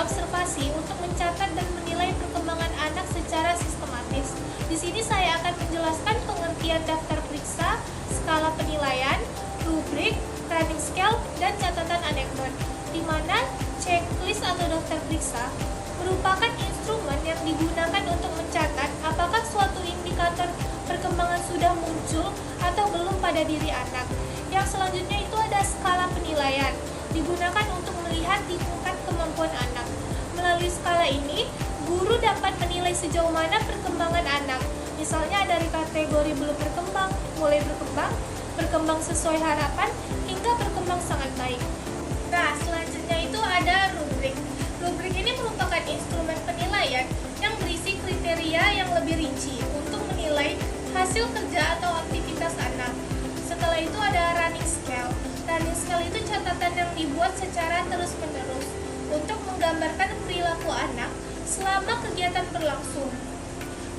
observasi untuk mencatat dan menilai perkembangan anak secara sistematis. Di sini saya akan menjelaskan pengertian daftar periksa, skala penilaian, rubrik, running scale, dan catatan anekdot, di mana checklist atau daftar periksa merupakan instrumen yang digunakan untuk mencatat apakah suatu indikator perkembangan sudah muncul atau belum pada diri anak. Yang selanjutnya itu ada skala penilaian, digunakan untuk melihat tingkat kemampuan anak. Melalui skala ini, guru dapat menilai sejauh mana perkembangan anak. Misalnya dari kategori belum berkembang, mulai berkembang, berkembang sesuai harapan, hingga berkembang sangat baik. Nah, selanjutnya itu ada rubrik. Rubrik ini merupakan instrumen penilaian yang berisi kriteria yang lebih rinci untuk menilai hasil kerja atau aktivitas anak. Setelah itu ada running scale. Running scale itu catatan yang dibuat secara terus-menerus untuk menggambarkan perilaku anak selama kegiatan berlangsung.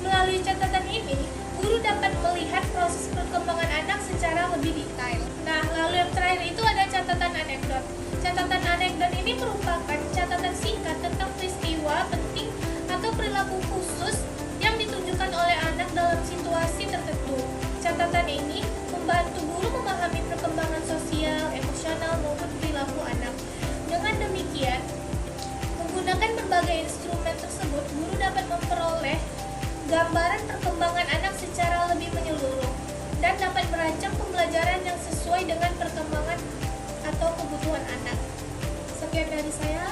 Melalui catatan ini, guru dapat melihat proses perkembangan anak secara lebih detail. Nah, lalu yang terakhir itu ada catatan anekdot. Catatan anekdot ini merupakan catatan singkat tentang peristiwa penting atau perilaku khusus yang ditunjukkan oleh anak dalam situasi tertentu. Catatan ini membantu guru memahami perkembangan sosial, emosional, maupun perilaku anak. Dengan demikian, menggunakan berbagai instrumen tersebut, guru dapat memperoleh gambaran perkembangan anak secara lebih menyeluruh dan dapat merancang pembelajaran yang sesuai dengan perkembangan atau kebutuhan anak. Sekian dari saya.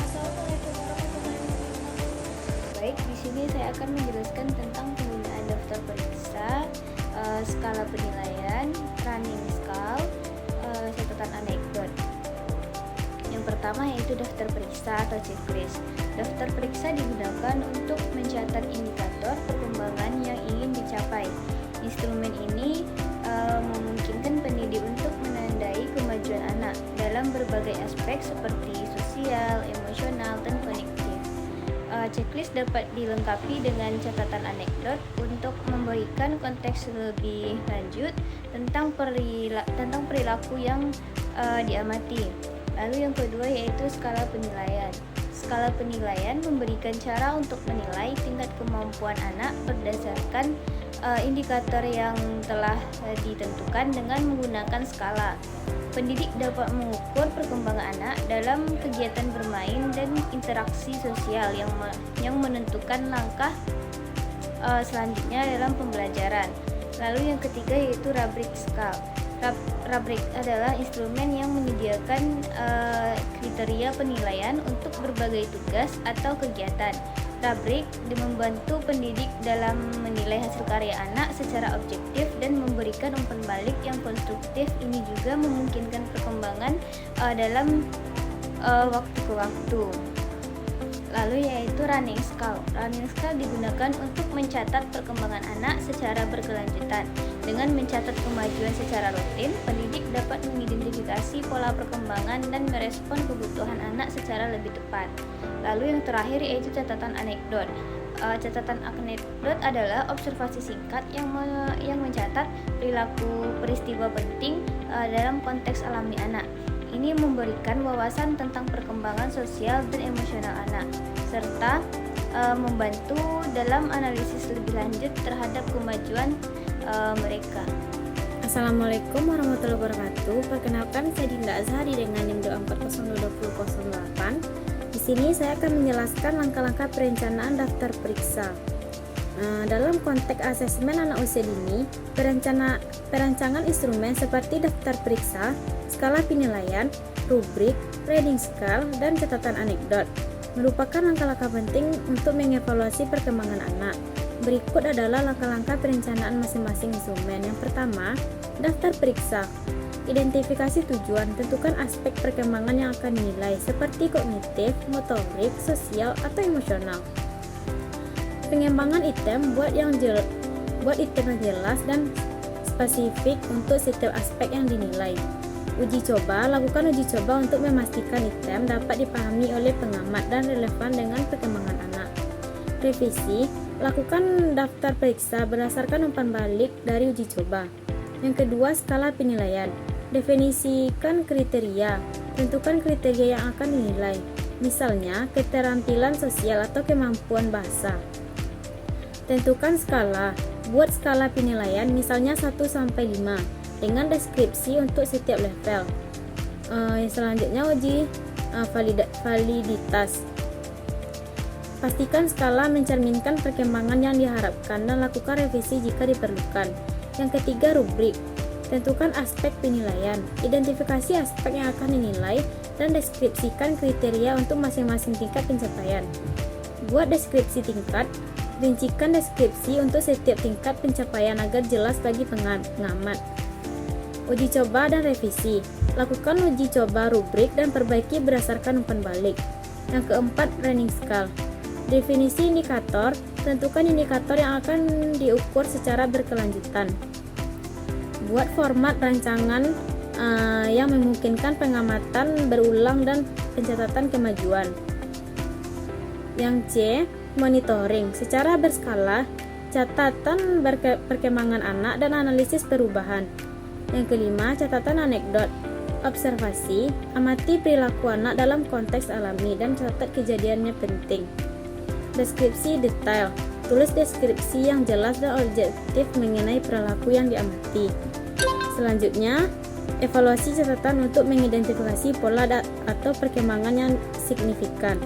Assalamualaikum warahmatullahi wabarakatuh. Baik, di sini saya akan menjelaskan tentang penggunaan daftar periksa, skala penilaian, running scale, catatan anekdot. Yang pertama yaitu daftar periksa atau checklist. Daftar periksa digunakan untuk mencatat indikator perkembangan yang ingin dicapai. Instrumen ini memungkinkan pendidik untuk menandai kemajuan anak dalam berbagai aspek seperti sosial, emosional, dan kognitif. Checklist dapat dilengkapi dengan catatan anekdot untuk memberikan konteks lebih lanjut tentang perilaku yang diamati. Lalu yang kedua yaitu skala penilaian. Skala penilaian memberikan cara untuk menilai tingkat kemampuan anak berdasarkan indikator yang telah ditentukan dengan menggunakan skala. Pendidik dapat mengukur perkembangan anak dalam kegiatan bermain dan interaksi sosial yang menentukan langkah selanjutnya dalam pembelajaran. Lalu yang ketiga yaitu rubrik skala. Rubrik adalah instrumen yang menyediakan kriteria penilaian untuk berbagai tugas atau kegiatan. Rubrik membantu pendidik dalam menilai hasil karya anak secara objektif dan memberikan umpan balik yang konstruktif. Ini juga memungkinkan perkembangan dalam waktu ke waktu. Lalu yaitu running scale. Running scale digunakan untuk mencatat perkembangan anak secara berkelanjutan. Dengan mencatat kemajuan secara rutin, pendidik dapat mengidentifikasi pola perkembangan dan merespon kebutuhan anak secara lebih tepat. Lalu yang terakhir yaitu catatan anekdot. Catatan anekdot adalah observasi singkat yang mencatat peristiwa penting dalam konteks alami anak. Ini memberikan wawasan tentang perkembangan sosial dan emosional anak, serta membantu dalam analisis lebih lanjut terhadap kemajuan mereka. Assalamualaikum warahmatullahi wabarakatuh. Perkenalkan, saya Dinda Azhari dengan NIM 2402008. Di sini saya akan menjelaskan langkah-langkah perencanaan daftar periksa. Dalam konteks asesmen anak usia dini, perancangan instrumen seperti daftar periksa, skala penilaian, rubrik, reading scale, dan catatan anekdot merupakan langkah-langkah penting untuk mengevaluasi perkembangan anak. Berikut adalah langkah-langkah perencanaan masing-masing instrumen. Yang pertama, daftar periksa. Identifikasi tujuan, tentukan aspek perkembangan yang akan dinilai seperti kognitif, motorik, sosial, atau emosional. Pengembangan item, buat item yang jelas dan spesifik untuk setiap aspek yang dinilai. Uji coba, lakukan uji coba untuk memastikan item dapat dipahami oleh pengamat dan relevan dengan perkembangan anak. Revisi, lakukan daftar periksa berdasarkan umpan balik dari uji coba. Yang kedua, skala penilaian. Definisikan kriteria, tentukan kriteria yang akan dinilai. misalnya keterampilan sosial atau kemampuan bahasa. Tentukan skala. Buat skala penilaian misalnya 1-5 dengan deskripsi untuk setiap level. Selanjutnya uji validitas. Pastikan skala mencerminkan perkembangan yang diharapkan dan lakukan revisi jika diperlukan. Yang ketiga, rubrik. Tentukan aspek penilaian. Identifikasi aspek yang akan dinilai dan deskripsikan kriteria untuk masing-masing tingkat pencapaian. Buat deskripsi tingkat. Rincikan deskripsi untuk setiap tingkat pencapaian agar jelas bagi pengamat. Uji coba dan revisi. Lakukan uji coba rubrik dan perbaiki berdasarkan umpan balik. Yang keempat, running scale. Definisi indikator. Tentukan indikator yang akan diukur secara berkelanjutan. Buat format rancangan yang memungkinkan pengamatan berulang dan pencatatan kemajuan. Yang C, monitoring secara berskala, catatan perkembangan anak dan analisis perubahan. Yang kelima, catatan anekdot, observasi, amati perilaku anak dalam konteks alami dan catat kejadiannya penting. Deskripsi detail, tulis deskripsi yang jelas dan objektif mengenai perilaku yang diamati. Selanjutnya, evaluasi catatan untuk mengidentifikasi pola atau perkembangan yang signifikan.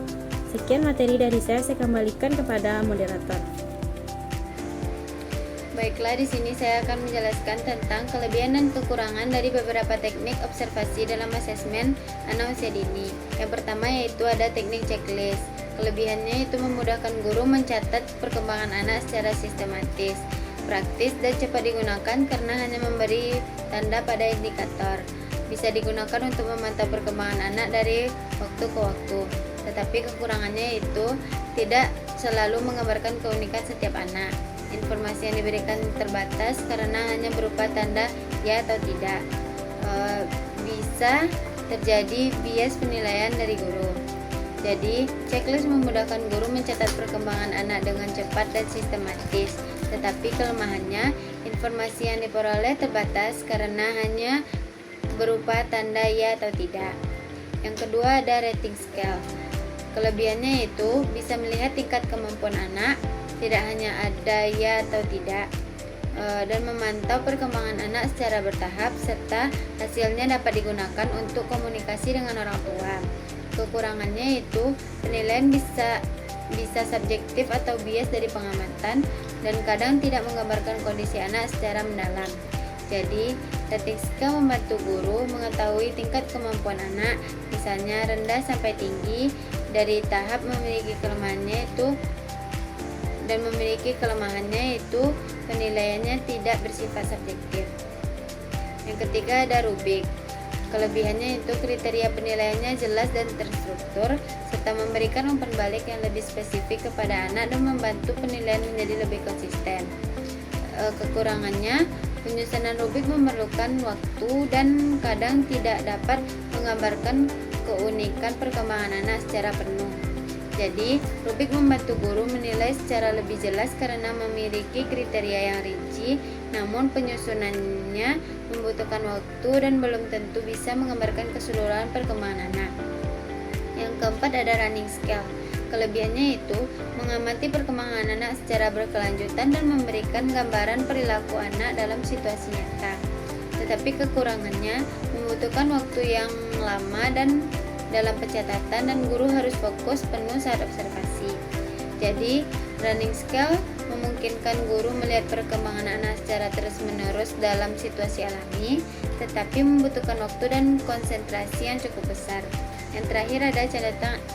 Sekian materi dari saya kembalikan kepada moderator. Baiklah, di sini saya akan menjelaskan tentang kelebihan dan kekurangan dari beberapa teknik observasi dalam asesmen anak usia dini. Yang pertama yaitu ada teknik checklist. Kelebihannya itu memudahkan guru mencatat perkembangan anak secara sistematis, praktis, dan cepat digunakan karena hanya memberi tanda pada indikator. Bisa digunakan untuk memantau perkembangan anak dari waktu ke waktu. Tetapi kekurangannya itu tidak selalu menggambarkan keunikan setiap anak. Informasi yang diberikan terbatas karena hanya berupa tanda ya atau tidak. Bisa terjadi bias penilaian dari guru. Jadi, checklist memudahkan guru mencatat perkembangan anak dengan cepat dan sistematis. Tetapi kelemahannya, informasi yang diperoleh terbatas karena hanya berupa tanda ya atau tidak. Yang kedua ada rating scale. Kelebihannya itu bisa melihat tingkat kemampuan anak, tidak hanya ada ya atau tidak, dan memantau perkembangan anak secara bertahap serta hasilnya dapat digunakan untuk komunikasi dengan orang tua. Kekurangannya itu penilaian bisa subjektif atau bias dari pengamatan dan kadang tidak menggambarkan kondisi anak secara mendalam. Jadi, rating scale membantu guru mengetahui tingkat kemampuan anak, misalnya rendah sampai tinggi, dari tahap memiliki kelemahannya itu penilaiannya tidak bersifat subjektif. Yang ketiga ada rubrik. Kelebihannya itu kriteria penilaiannya jelas dan terstruktur serta memberikan umpan balik yang lebih spesifik kepada anak dan membantu penilaian menjadi lebih konsisten. Kekurangannya, penyusunan rubrik memerlukan waktu dan kadang tidak dapat menggambarkan keunikan perkembangan anak secara penuh. Jadi, rubrik membantu guru menilai secara lebih jelas karena memiliki kriteria yang rinci, namun penyusunannya membutuhkan waktu dan belum tentu bisa menggambarkan keseluruhan perkembangan anak. Yang keempat ada running scale. Kelebihannya itu mengamati perkembangan anak secara berkelanjutan dan memberikan gambaran perilaku anak dalam situasi nyata. Tetapi kekurangannya membutuhkan waktu yang lama dan dalam pencatatan dan guru harus fokus penuh saat observasi. Jadi, running scale memungkinkan guru melihat perkembangan anak secara terus-menerus dalam situasi alami, tetapi membutuhkan waktu dan konsentrasi yang cukup besar. Yang terakhir ada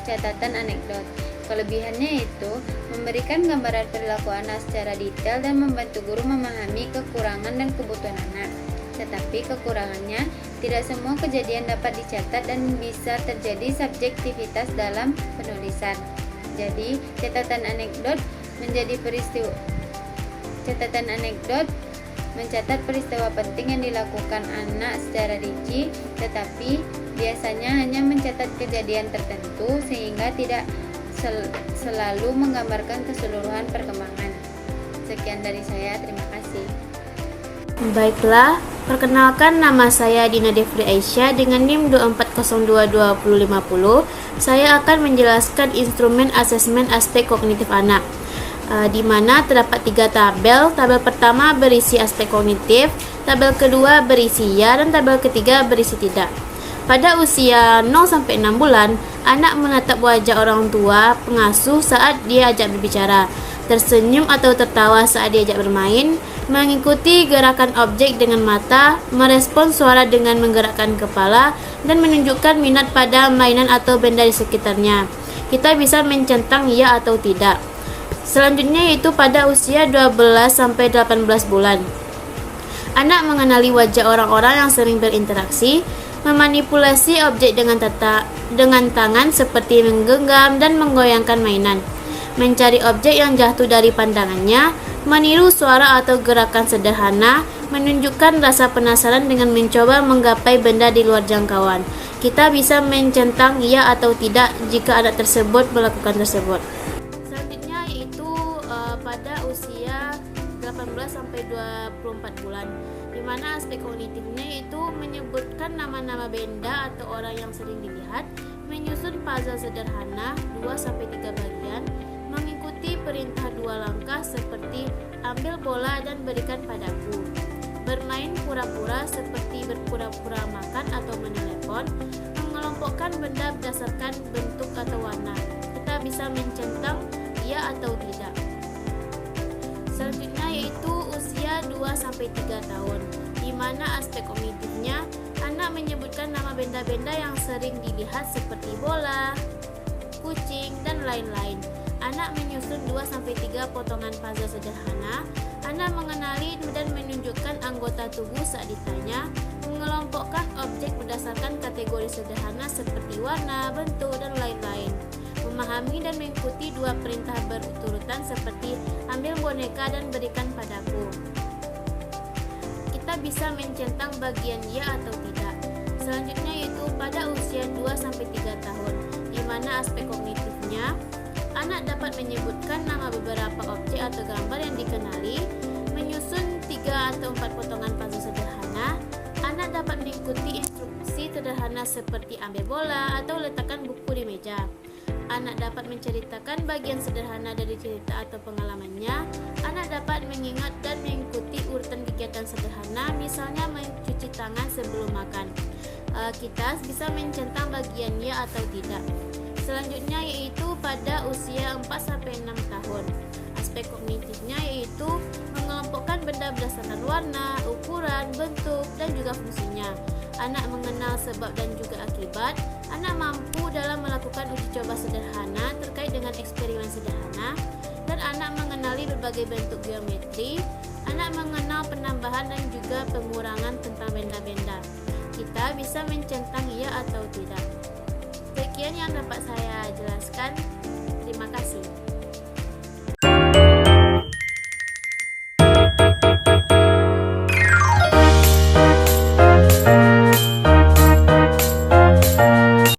catatan anekdot. Kelebihannya itu memberikan gambaran perilaku anak secara detail dan membantu guru memahami kekurangan dan kebutuhan anak. Tetapi kekurangannya, tidak semua kejadian dapat dicatat dan bisa terjadi subjektivitas dalam penulisan. Jadi, catatan anekdot mencatat peristiwa penting yang dilakukan anak secara rinci, tetapi biasanya hanya mencatat kejadian tertentu sehingga tidak selalu menggambarkan keseluruhan perkembangan. Sekian dari saya, terima kasih. Baiklah, perkenalkan nama saya Dina Devri Aisyah dengan NIM 24022050. Saya akan menjelaskan instrumen asesmen aspek kognitif anak, di mana terdapat 3 tabel. Tabel pertama berisi aspek kognitif, tabel kedua berisi ya, dan tabel ketiga berisi tidak. Pada usia 0-6 bulan, anak menatap wajah orang tua pengasuh saat dia ajak berbicara, tersenyum atau tertawa saat diajak bermain, mengikuti gerakan objek dengan mata, merespon suara dengan menggerakkan kepala, dan menunjukkan minat pada mainan atau benda di sekitarnya. Kita bisa mencentang ya atau tidak. Selanjutnya yaitu pada usia 12-18 bulan. Anak mengenali wajah orang-orang yang sering berinteraksi, memanipulasi objek dengan tangan seperti menggenggam dan menggoyangkan mainan, mencari objek yang jatuh dari pandangannya, meniru suara atau gerakan sederhana, menunjukkan rasa penasaran dengan mencoba menggapai benda di luar jangkauan. Kita bisa mencentang ya atau tidak jika anak tersebut melakukan tersebut. Selanjutnya yaitu pada usia 18-24 bulan, di mana aspek kognitifnya yaitu menyebutkan nama-nama benda atau orang yang sering dilihat, menyusun puzzle sederhana 2-3 bagian, mengikuti perintah 2 langkah seperti ambil bola dan berikan padaku, bermain pura-pura seperti berpura-pura makan atau menelepon, mengelompokkan benda berdasarkan bentuk atau warna. Kita bisa mencentang ya atau tidak. Selanjutnya yaitu usia 2-3 tahun, di mana aspek kognitifnya anak menyebutkan nama benda-benda yang sering dilihat seperti bola, kucing, dan lain-lain. Anak menyusun 2-3 potongan puzzle sederhana. Anak mengenali dan menunjukkan anggota tubuh saat ditanya, mengelompokkan objek berdasarkan kategori sederhana seperti warna, bentuk, dan lain-lain. Memahami dan mengikuti 2 perintah berurutan seperti ambil boneka dan berikan padaku. Kita bisa mencentang bagian ya atau tidak. Selanjutnya yaitu pada usia 2-3 tahun, di mana aspek kognitifnya anak dapat menyebutkan nama beberapa objek atau gambar yang dikenali, menyusun 3 atau 4 potongan puzzle sederhana. Anak dapat mengikuti instruksi sederhana seperti ambil bola atau letakkan buku di meja. Anak dapat menceritakan bagian sederhana dari cerita atau pengalamannya. Anak dapat mengingat dan mengikuti urutan kegiatan sederhana, misalnya mencuci tangan sebelum makan. Kita bisa mencentang bagian ya atau tidak. Selanjutnya yaitu pada usia 4-6 tahun. Aspek kognitifnya yaitu mengelompokkan benda berdasarkan warna, ukuran, bentuk, dan juga fungsinya. Anak mengenal sebab dan juga akibat. Anak mampu dalam melakukan uji coba sederhana terkait dengan eksperimen sederhana. Dan anak mengenali berbagai bentuk geometri. Anak mengenal penambahan dan juga pengurangan tentang benda-benda. Kita bisa mencentang ya atau tidak. Sekian yang dapat saya